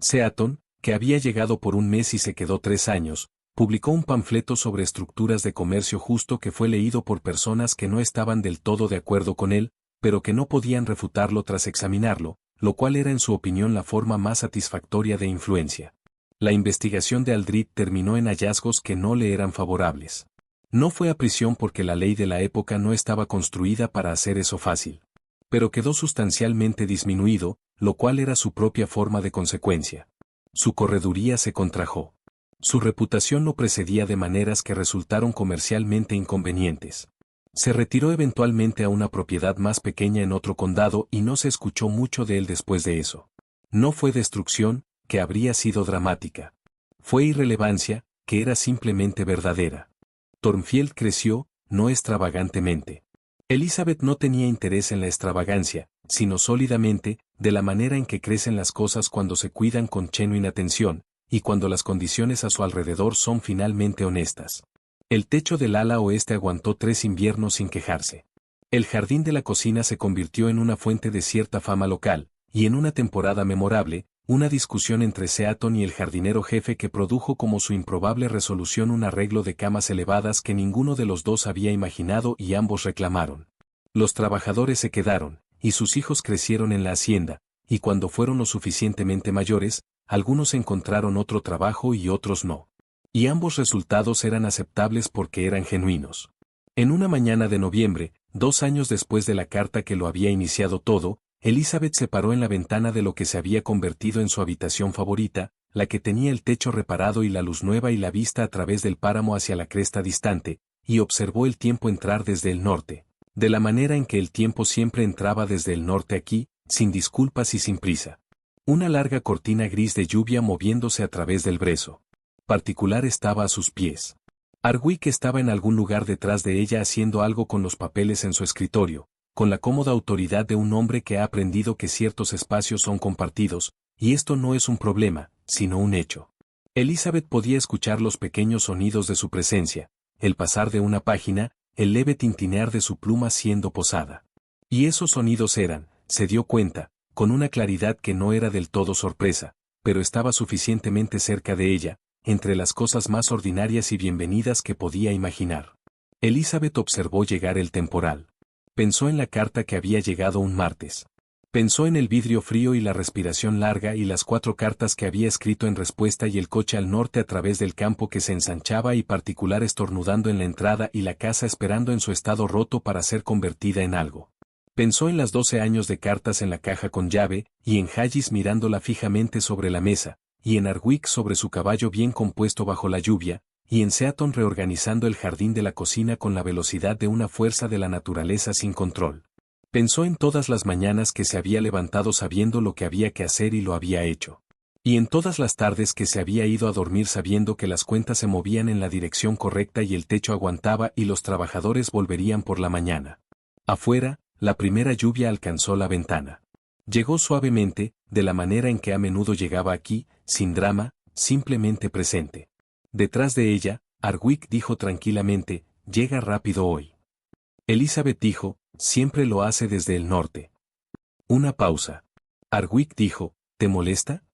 Seaton, que había llegado por un mes y se quedó 3 años, publicó un panfleto sobre estructuras de comercio justo que fue leído por personas que no estaban del todo de acuerdo con él, pero que no podían refutarlo tras examinarlo, lo cual era en su opinión la forma más satisfactoria de influencia. La investigación de Aldrich terminó en hallazgos que no le eran favorables. No fue a prisión porque la ley de la época no estaba construida para hacer eso fácil. Pero quedó sustancialmente disminuido, lo cual era su propia forma de consecuencia. Su correduría se contrajo. Su reputación lo precedía de maneras que resultaron comercialmente inconvenientes. Se retiró eventualmente a una propiedad más pequeña en otro condado y no se escuchó mucho de él después de eso. No fue destrucción, que habría sido dramática. Fue irrelevancia, que era simplemente verdadera. Thornfield creció, no extravagantemente. Elizabeth no tenía interés en la extravagancia, sino sólidamente, de la manera en que crecen las cosas cuando se cuidan con genuina atención, y cuando las condiciones a su alrededor son finalmente honestas. El techo del ala oeste aguantó 3 inviernos sin quejarse. El jardín de la cocina se convirtió en una fuente de cierta fama local, y en una temporada memorable, una discusión entre Seaton y el jardinero jefe que produjo como su improbable resolución un arreglo de camas elevadas que ninguno de los dos había imaginado y ambos reclamaron. Los trabajadores se quedaron, y sus hijos crecieron en la hacienda, y cuando fueron lo suficientemente mayores, algunos encontraron otro trabajo y otros no. Y ambos resultados eran aceptables porque eran genuinos. En una mañana de noviembre, 2 años después de la carta que lo había iniciado todo, Elizabeth se paró en la ventana de lo que se había convertido en su habitación favorita, la que tenía el techo reparado y la luz nueva y la vista a través del páramo hacia la cresta distante, y observó el tiempo entrar desde el norte, de la manera en que el tiempo siempre entraba desde el norte aquí, sin disculpas y sin prisa. Una larga cortina gris de lluvia moviéndose a través del brezo. Particular estaba a sus pies. Hardwick estaba en algún lugar detrás de ella haciendo algo con los papeles en su escritorio, con la cómoda autoridad de un hombre que ha aprendido que ciertos espacios son compartidos, y esto no es un problema, sino un hecho. Elizabeth podía escuchar los pequeños sonidos de su presencia, el pasar de una página, el leve tintinear de su pluma siendo posada. Y esos sonidos eran, se dio cuenta, con una claridad que no era del todo sorpresa, pero estaba suficientemente cerca de ella, entre las cosas más ordinarias y bienvenidas que podía imaginar. Elizabeth observó llegar el temporal. Pensó en la carta que había llegado un martes. Pensó en el vidrio frío y la respiración larga y las 4 cartas que había escrito en respuesta y el coche al norte a través del campo que se ensanchaba y particular estornudando en la entrada y la casa esperando en su estado roto para ser convertida en algo. Pensó en las 12 años de cartas en la caja con llave, y en Hayes mirándola fijamente sobre la mesa, y en Hardwick sobre su caballo bien compuesto bajo la lluvia, y en Seaton reorganizando el jardín de la cocina con la velocidad de una fuerza de la naturaleza sin control. Pensó en todas las mañanas que se había levantado sabiendo lo que había que hacer y lo había hecho. Y en todas las tardes que se había ido a dormir sabiendo que las cuentas se movían en la dirección correcta y el techo aguantaba y los trabajadores volverían por la mañana. Afuera, la primera lluvia alcanzó la ventana. Llegó suavemente, de la manera en que a menudo llegaba aquí, sin drama, simplemente presente. Detrás de ella, Hardwick dijo tranquilamente, llega rápido hoy. Elizabeth dijo, siempre lo hace desde el norte. Una pausa. Hardwick dijo, ¿te molesta?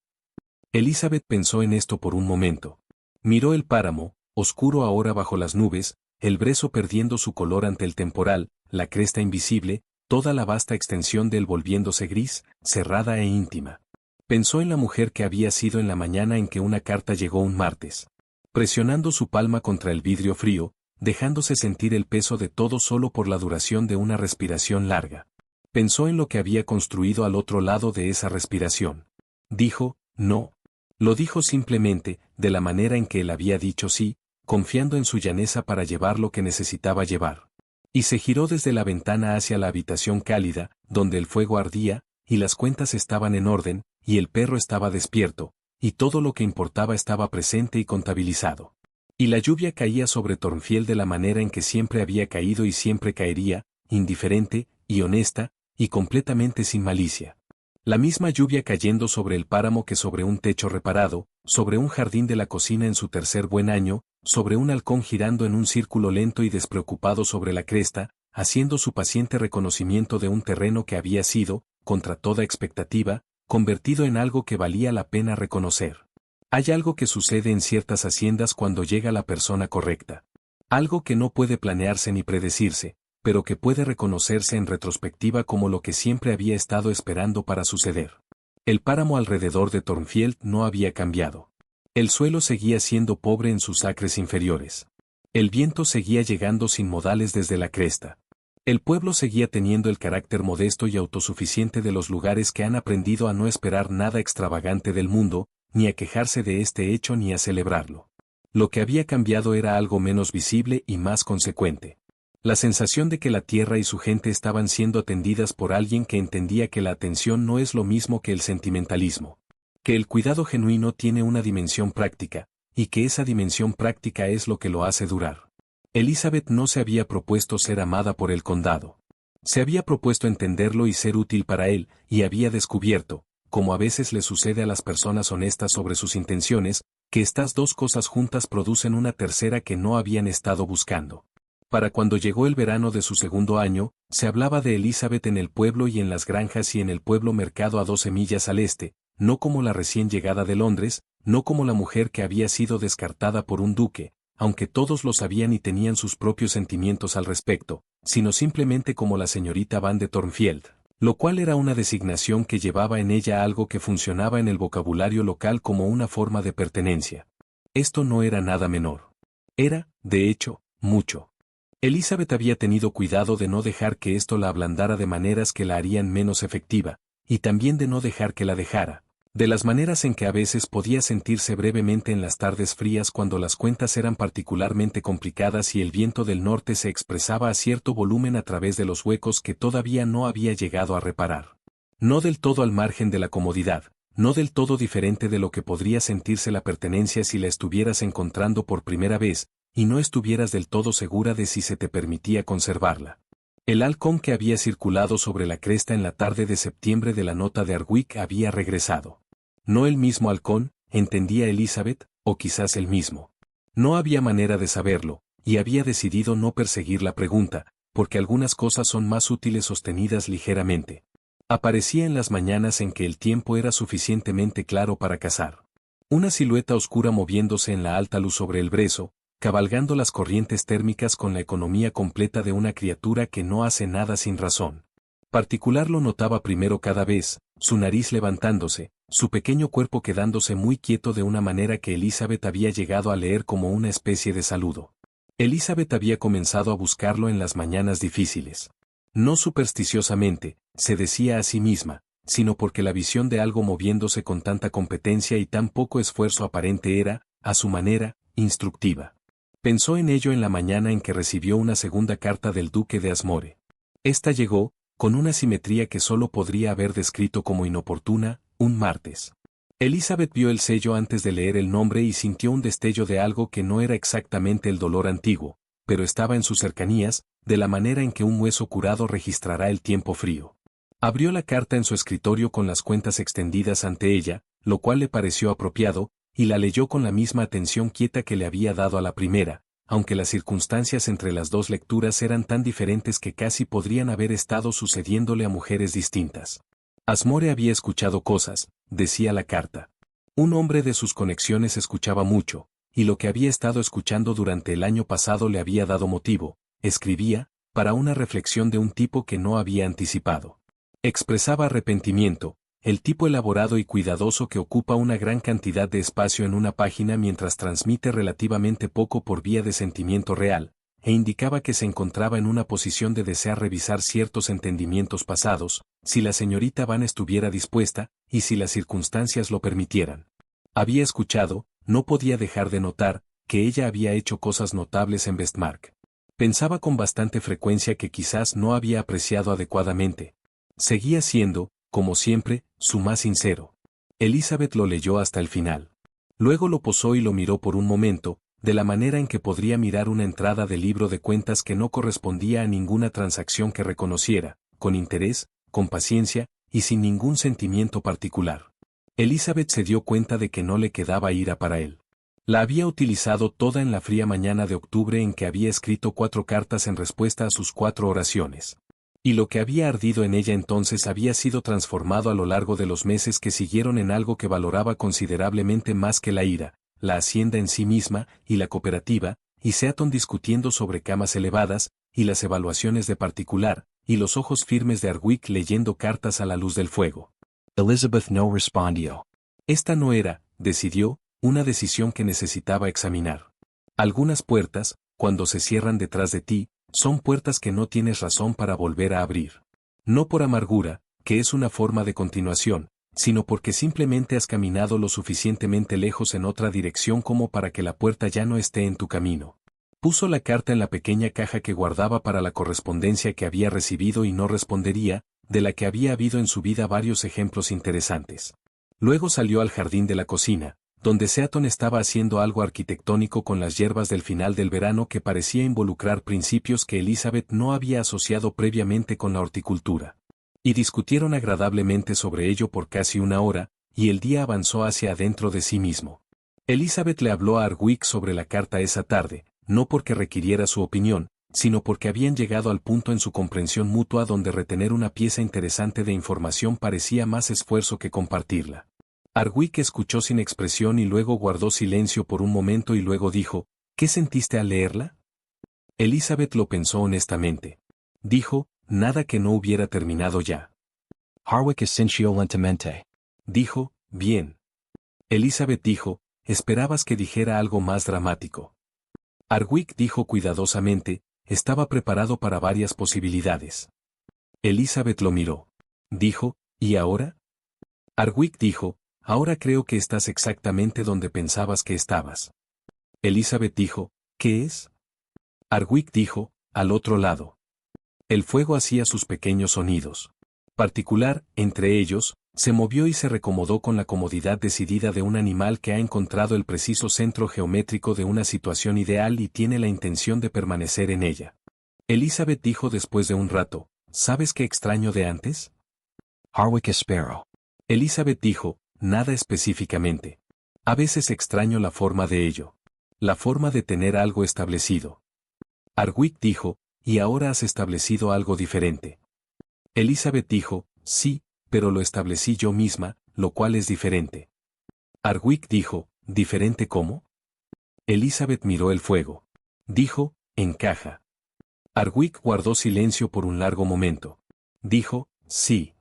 Elizabeth pensó en esto por un momento. Miró el páramo, oscuro ahora bajo las nubes, el brezo perdiendo su color ante el temporal, la cresta invisible, toda la vasta extensión del volviéndose gris, cerrada e íntima. Pensó en la mujer que había sido en la mañana en que una carta llegó un martes. Presionando su palma contra el vidrio frío, dejándose sentir el peso de todo solo por la duración de una respiración larga. Pensó en lo que había construido al otro lado de esa respiración. Dijo, no. Lo dijo simplemente, de la manera en que él había dicho sí, confiando en su llaneza para llevar lo que necesitaba llevar. Y se giró desde la ventana hacia la habitación cálida, donde el fuego ardía, y las cuentas estaban en orden, y el perro estaba despierto, y todo lo que importaba estaba presente y contabilizado. Y la lluvia caía sobre Thornfield de la manera en que siempre había caído y siempre caería, indiferente, y honesta, y completamente sin malicia. La misma lluvia cayendo sobre el páramo que sobre un techo reparado, sobre un jardín de la cocina en su tercer buen año, sobre un halcón girando en un círculo lento y despreocupado sobre la cresta, haciendo su paciente reconocimiento de un terreno que había sido, contra toda expectativa, convertido en algo que valía la pena reconocer. Hay algo que sucede en ciertas haciendas cuando llega la persona correcta. Algo que no puede planearse ni predecirse, pero que puede reconocerse en retrospectiva como lo que siempre había estado esperando para suceder. El páramo alrededor de Thornfield no había cambiado. El suelo seguía siendo pobre en sus acres inferiores. El viento seguía llegando sin modales desde la cresta. El pueblo seguía teniendo el carácter modesto y autosuficiente de los lugares que han aprendido a no esperar nada extravagante del mundo, ni a quejarse de este hecho ni a celebrarlo. Lo que había cambiado era algo menos visible y más consecuente. La sensación de que la tierra y su gente estaban siendo atendidas por alguien que entendía que la atención no es lo mismo que el sentimentalismo. Que el cuidado genuino tiene una dimensión práctica, y que esa dimensión práctica es lo que lo hace durar. Elizabeth no se había propuesto ser amada por el condado. Se había propuesto entenderlo y ser útil para él, y había descubierto, como a veces le sucede a las personas honestas sobre sus intenciones, que estas dos cosas juntas producen una tercera que no habían estado buscando. Para cuando llegó el verano de su segundo año, se hablaba de Elizabeth en el pueblo y en las granjas y en el pueblo mercado a 12 millas al este, no como la recién llegada de Londres, no como la mujer que había sido descartada por un duque, aunque todos lo sabían y tenían sus propios sentimientos al respecto, sino simplemente como la señorita Van de Thornfield, lo cual era una designación que llevaba en ella algo que funcionaba en el vocabulario local como una forma de pertenencia. Esto no era nada menor. Era, de hecho, mucho. Elizabeth había tenido cuidado de no dejar que esto la ablandara de maneras que la harían menos efectiva, y también de no dejar que la dejara, de las maneras en que a veces podía sentirse brevemente en las tardes frías cuando las cuentas eran particularmente complicadas y el viento del norte se expresaba a cierto volumen a través de los huecos que todavía no había llegado a reparar. No del todo al margen de la comodidad, no del todo diferente de lo que podría sentirse la pertenencia si la estuvieras encontrando por primera vez, y no estuvieras del todo segura de si se te permitía conservarla. El halcón que había circulado sobre la cresta en la tarde de septiembre de la nota de Arwick había regresado. No el mismo halcón, entendía Elizabeth, o quizás el mismo. No había manera de saberlo, y había decidido no perseguir la pregunta, porque algunas cosas son más útiles sostenidas ligeramente. Aparecía en las mañanas en que el tiempo era suficientemente claro para cazar. Una silueta oscura moviéndose en la alta luz sobre el brezo, cabalgando las corrientes térmicas con la economía completa de una criatura que no hace nada sin razón. Particular lo notaba primero cada vez, su nariz levantándose, su pequeño cuerpo quedándose muy quieto de una manera que Elizabeth había llegado a leer como una especie de saludo. Elizabeth había comenzado a buscarlo en las mañanas difíciles. No supersticiosamente, se decía a sí misma, sino porque la visión de algo moviéndose con tanta competencia y tan poco esfuerzo aparente era, a su manera, instructiva. Pensó en ello en la mañana en que recibió una segunda carta del duque de Asmore. Esta llegó, con una simetría que solo podría haber descrito como inoportuna, un martes. Elizabeth vio el sello antes de leer el nombre y sintió un destello de algo que no era exactamente el dolor antiguo, pero estaba en sus cercanías, de la manera en que un hueso curado registrará el tiempo frío. Abrió la carta en su escritorio con las cuentas extendidas ante ella, lo cual le pareció apropiado, y la leyó con la misma atención quieta que le había dado a la primera, aunque las circunstancias entre las dos lecturas eran tan diferentes que casi podrían haber estado sucediéndole a mujeres distintas. Asmore había escuchado cosas, decía la carta. Un hombre de sus conexiones escuchaba mucho, y lo que había estado escuchando durante el año pasado le había dado motivo, escribía, para una reflexión de un tipo que no había anticipado. Expresaba arrepentimiento, el tipo elaborado y cuidadoso que ocupa una gran cantidad de espacio en una página mientras transmite relativamente poco por vía de sentimiento real, e indicaba que se encontraba en una posición de desear revisar ciertos entendimientos pasados, si la señorita Van estuviera dispuesta, y si las circunstancias lo permitieran. Había escuchado, no podía dejar de notar, que ella había hecho cosas notables en Vestmark. Pensaba con bastante frecuencia que quizás no había apreciado adecuadamente. Seguía siendo, como siempre, su más sincero. Elizabeth lo leyó hasta el final. Luego lo posó y lo miró por un momento, de la manera en que podría mirar una entrada de libro de cuentas que no correspondía a ninguna transacción que reconociera, con interés, con paciencia, y sin ningún sentimiento particular. Elizabeth se dio cuenta de que no le quedaba ira para él. La había utilizado toda en la fría mañana de octubre en que había escrito 4 cartas en respuesta a sus 4 oraciones. Y lo que había ardido en ella entonces había sido transformado a lo largo de los meses que siguieron en algo que valoraba considerablemente más que la ira, la hacienda en sí misma, y la cooperativa, y Seaton discutiendo sobre camas elevadas, y las evaluaciones de particular, y los ojos firmes de Hardwicke leyendo cartas a la luz del fuego. Elizabeth no respondió. Esta no era, decidió, una decisión que necesitaba examinar. Algunas puertas, cuando se cierran detrás de ti, son puertas que no tienes razón para volver a abrir. No por amargura, que es una forma de continuación, sino porque simplemente has caminado lo suficientemente lejos en otra dirección como para que la puerta ya no esté en tu camino. Puso la carta en la pequeña caja que guardaba para la correspondencia que había recibido y no respondería, de la que había habido en su vida varios ejemplos interesantes. Luego salió al jardín de la cocina, donde Seaton estaba haciendo algo arquitectónico con las hierbas del final del verano que parecía involucrar principios que Elizabeth no había asociado previamente con la horticultura. Y discutieron agradablemente sobre ello por casi una hora, y el día avanzó hacia adentro de sí mismo. Elizabeth le habló a Hardwicke sobre la carta esa tarde, no porque requiriera su opinión, sino porque habían llegado al punto en su comprensión mutua donde retener una pieza interesante de información parecía más esfuerzo que compartirla. Hardwicke escuchó sin expresión y luego guardó silencio por un momento y luego dijo, ¿qué sentiste al leerla? Elizabeth lo pensó honestamente. Dijo, nada que no hubiera terminado ya. Hardwicke asintió lentamente. Dijo, bien. Elizabeth dijo, esperabas que dijera algo más dramático. Hardwicke dijo cuidadosamente, estaba preparado para varias posibilidades. Elizabeth lo miró. Dijo, ¿y ahora? Hardwicke dijo, ahora creo que estás exactamente donde pensabas que estabas. Elizabeth dijo, ¿qué es? Hardwicke dijo, al otro lado. El fuego hacía sus pequeños sonidos. Particular, entre ellos, se movió y se recomodó con la comodidad decidida de un animal que ha encontrado el preciso centro geométrico de una situación ideal y tiene la intención de permanecer en ella. Elizabeth dijo después de un rato, ¿sabes qué extraño de antes? Hardwicke esperó. Elizabeth dijo, nada específicamente. A veces extraño la forma de ello. La forma de tener algo establecido. Hardwicke dijo, y ahora has establecido algo diferente. Elizabeth dijo, sí, pero lo establecí yo misma, lo cual es diferente. Hardwicke dijo, ¿diferente cómo? Elizabeth miró el fuego. Dijo, encaja. Hardwicke guardó silencio por un largo momento. Dijo, sí.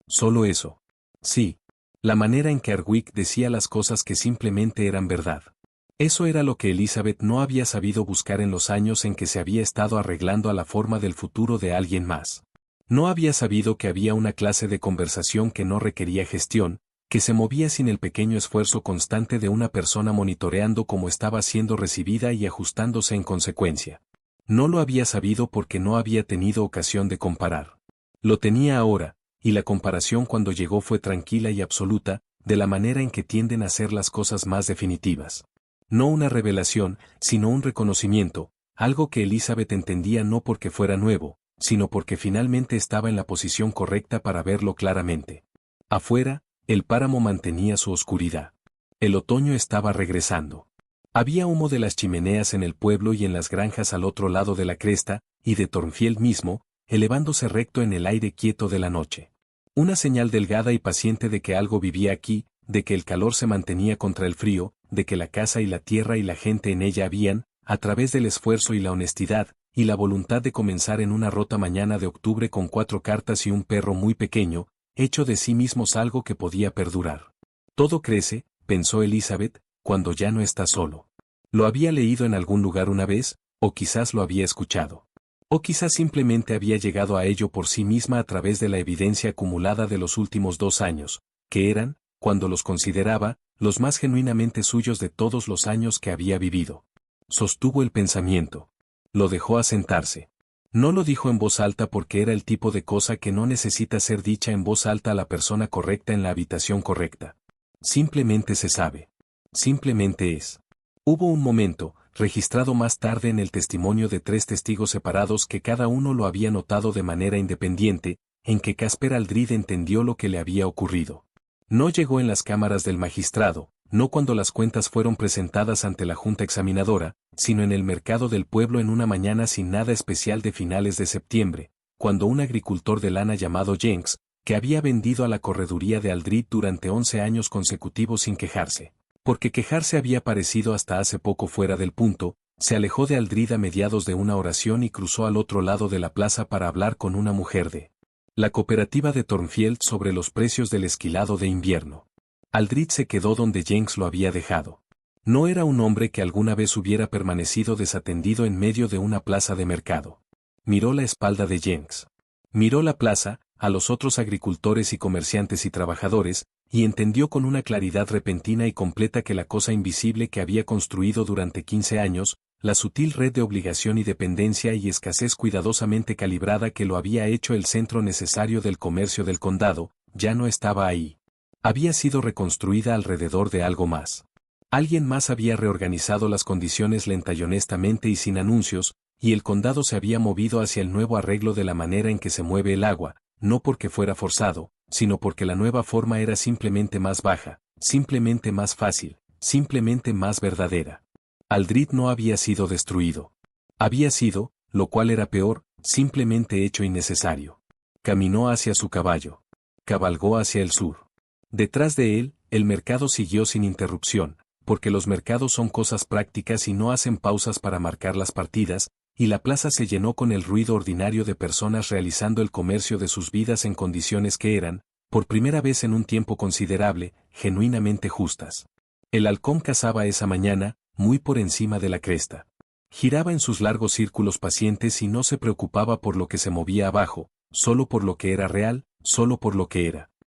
Solo eso. Sí. La manera en que Hardwicke decía las cosas que simplemente eran verdad. Eso era lo que Elizabeth no había sabido buscar en los años en que se había estado arreglando a la forma del futuro de alguien más. No había sabido que había una clase de conversación que no requería gestión, que se movía sin el pequeño esfuerzo constante de una persona monitoreando cómo estaba siendo recibida y ajustándose en consecuencia. No lo había sabido porque no había tenido ocasión de comparar. Lo tenía ahora, y la comparación cuando llegó fue tranquila y absoluta, de la manera en que tienden a ser las cosas más definitivas. No una revelación, sino un reconocimiento, algo que Elizabeth entendía no porque fuera nuevo, sino porque finalmente estaba en la posición correcta para verlo claramente. Afuera, el páramo mantenía su oscuridad. El otoño estaba regresando. Había humo de las chimeneas en el pueblo y en las granjas al otro lado de la cresta, y de Thornfield mismo, elevándose recto en el aire quieto de la noche. Una señal delgada y paciente de que algo vivía aquí, de que el calor se mantenía contra el frío, de que la casa y la tierra y la gente en ella habían, a través del esfuerzo y la honestidad, y la voluntad de comenzar en una rota mañana de octubre con 4 cartas y un perro muy pequeño, hecho de sí mismos algo que podía perdurar. Todo crece, pensó Elizabeth, cuando ya no está solo. Lo había leído en algún lugar una vez, o quizás lo había escuchado. O quizás simplemente había llegado a ello por sí misma a través de la evidencia acumulada de los últimos 2 años, que eran, cuando los consideraba, los más genuinamente suyos de todos los años que había vivido. Sostuvo el pensamiento. Lo dejó asentarse. No lo dijo en voz alta porque era el tipo de cosa que no necesita ser dicha en voz alta a la persona correcta en la habitación correcta. Simplemente se sabe. Simplemente es. Hubo un momento, registrado más tarde en el testimonio de 3 testigos separados que cada uno lo había notado de manera independiente, en que Casper Aldred entendió lo que le había ocurrido. No llegó en las cámaras del magistrado, no cuando las cuentas fueron presentadas ante la junta examinadora, sino en el mercado del pueblo en una mañana sin nada especial de finales de septiembre, cuando un agricultor de lana llamado Jenks, que había vendido a la correduría de Aldred durante 11 años consecutivos sin quejarse, porque quejarse había parecido hasta hace poco fuera del punto, se alejó de Aldred a mediados de una oración y cruzó al otro lado de la plaza para hablar con una mujer de la cooperativa de Thornfield sobre los precios del esquilado de invierno. Aldred se quedó donde Jenks lo había dejado. No era un hombre que alguna vez hubiera permanecido desatendido en medio de una plaza de mercado. Miró la espalda de Jenks. Miró la plaza, a los otros agricultores y comerciantes y trabajadores, y entendió con una claridad repentina y completa que la cosa invisible que había construido durante 15 años, la sutil red de obligación y dependencia y escasez cuidadosamente calibrada que lo había hecho el centro necesario del comercio del condado, ya no estaba ahí. Había sido reconstruida alrededor de algo más. Alguien más había reorganizado las condiciones lenta y honestamente y sin anuncios, y el condado se había movido hacia el nuevo arreglo de la manera en que se mueve el agua, no porque fuera forzado, sino porque la nueva forma era simplemente más baja, simplemente más fácil, simplemente más verdadera. Aldred no había sido destruido. Había sido, lo cual era peor, simplemente hecho innecesario. Caminó hacia su caballo. Cabalgó hacia el sur. Detrás de él, el mercado siguió sin interrupción, porque los mercados son cosas prácticas y no hacen pausas para marcar las partidas, y la plaza se llenó con el ruido ordinario de personas realizando el comercio de sus vidas en condiciones que eran, por primera vez en un tiempo considerable, genuinamente justas. El halcón cazaba esa mañana, muy por encima de la cresta. Giraba en sus largos círculos pacientes y no se preocupaba por lo que se movía abajo, solo por lo que era real, solo por lo que era.